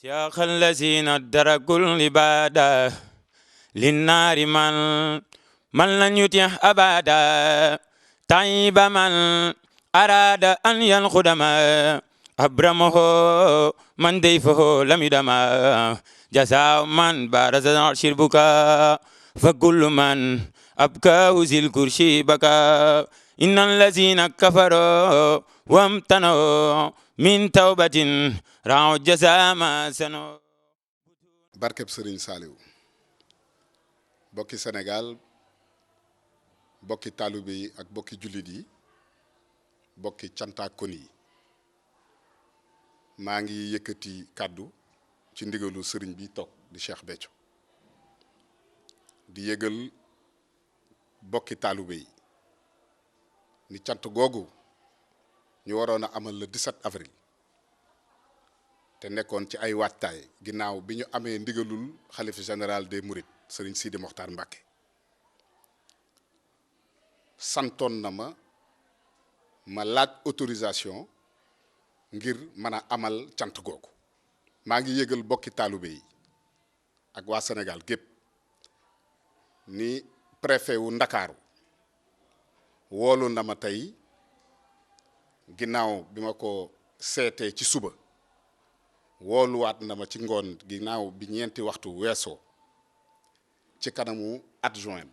سياق الذين تركوا العبادة للنار من لن يطيع أبدا طيب من أراد أن ينخدم أبرمه من ضيفه لم يدم جزاء من بارز عرش البكاء فكل من أبكاه ذي الكرسي بكى إن الذين كفروا وامتنعوا من توبة رأوا الجزاء ما سنوا. barkeb Sëriñ Saaliw bokki Sénégal bokki taalibe yi ak bokki jullit yi bokki cantaakon yi maa ngi yëkkati kàddu ci ndigalu sëriñ bi toog di Cheikh Béthio di yëgal bokki taalibe yi ni cant googu ñu waroon a amal le 17 avril te nekkoon ci ay waajtaay ginnaaw bi ñu amee ndigalul xalifa général des Mourides sëriñ Sidi Mokhtar Mbacké santoon na ma laaj autorisation ngir mën a amal cant googu maa ngi yëgal bokki taalibe yi ak waa Sénégal gépp ni préfet wu Ndakaaru woolu na ma tey ginnaaw bi ma ko seetee ci suba wooluwaat na ma ci ngoon ginnaaw bi ñeenti waxtu weesoo ci kanamu adjoint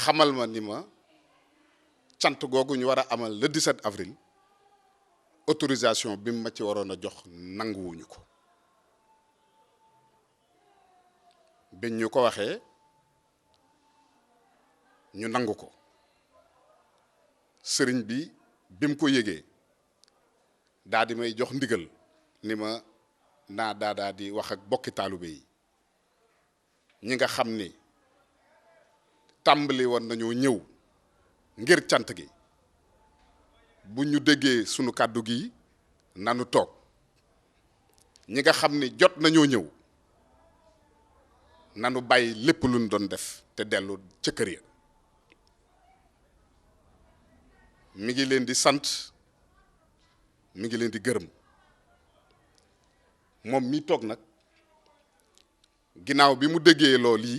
xamal ma ni ma cant googu ñu war a amal le 17 avril autorisation bi ma ci waroon a jox nanguwuñu ko biñ ñu ko waxee ñu nangu ko sëriñ bi mu ko yëgee daa di may jox ndigal ni ma naa daa di wax ak bokki taalibe yi ñi nga xam ni tàmbali woon nañoo ñëw ngir cant gi bu ñu déggee sunu kàddu gi nanu toog ñi nga xam ni jot nañoo ñëw nanu bàyyi lépp lu ñu doon def te dellu ca kër ya mi ngi leen di sant mi ngi leen di gërëm moom mi toog nag ginnaaw bi mu déggee lool yi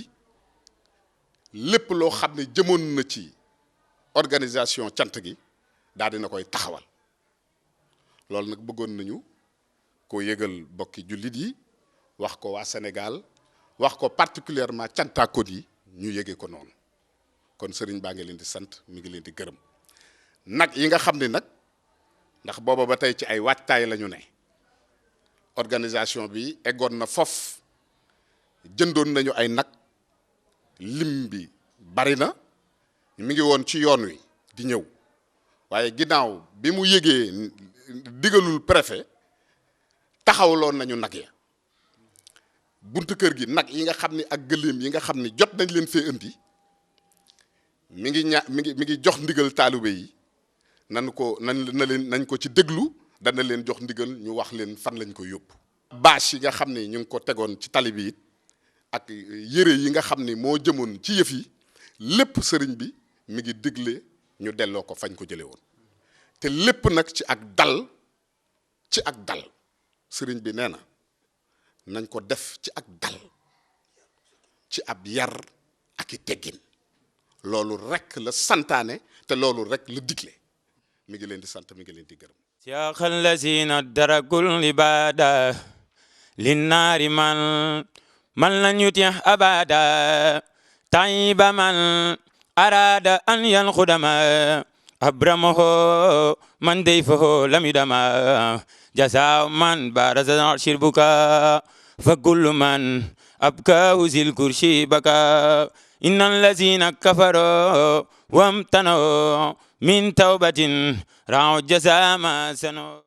lépp loo xam ne jëmoon na ci organisation cant gi daal dina koy taxawal loolu nag bëggoon nañu ko yëgal bokki jullit yi wax ko waa Sénégal wax ko particulièrement cantaakon yi ñu yëgee ko noonu kon sëriñ baa ngi leen di sant mi ngi leen di gërëm nag yi nga xam ne nag ndax booba ba tey ci ay waajtaay la ñu ne organisation bi eggoon na foofu jëndoon nañu ay nag lim bi bari na mi ngi woon ci yoon wi di ñëw waaye ginnaaw bi mu yëgee digalul préfet taxawloon nañu nag ya buntu kër gi nag yi nga xam ni ak gëléem yi nga xam ni jot nañ leen fee indi mi ngi jox ndigal taalibe yi nañ ko ci déglu dana leen jox ndigal ñu wax leen fan lañ ko yóbbu. bâche yi nga xam ne ñu ngi ko tegoon ci tali bi it ak yére yi nga xam ni moo jëmoon ci yëf yi lépp sëriñ bi mi ngi digle ñu delloo ko fañ ko jële woon te lépp nag ci ak dal sëriñ bi nee na nañ ko def ci ak dal ci ab yar ak i teggin loolu rek la santaane te loolu rek la digle mi ngi leen di sant mi ngi leen di gërëm. سياق الذين تركوا العبادة للنار من لن يطيع أبدا طيب من أراد أن ينخدم أبرمه من ضيفه لم يدم جزاء من بارز عرش البكاء فكل من أبكاه ذي الكرسي بكى إن الذين كفروا وامتنعوا من توبة رأوا الجزاء ما سنوا.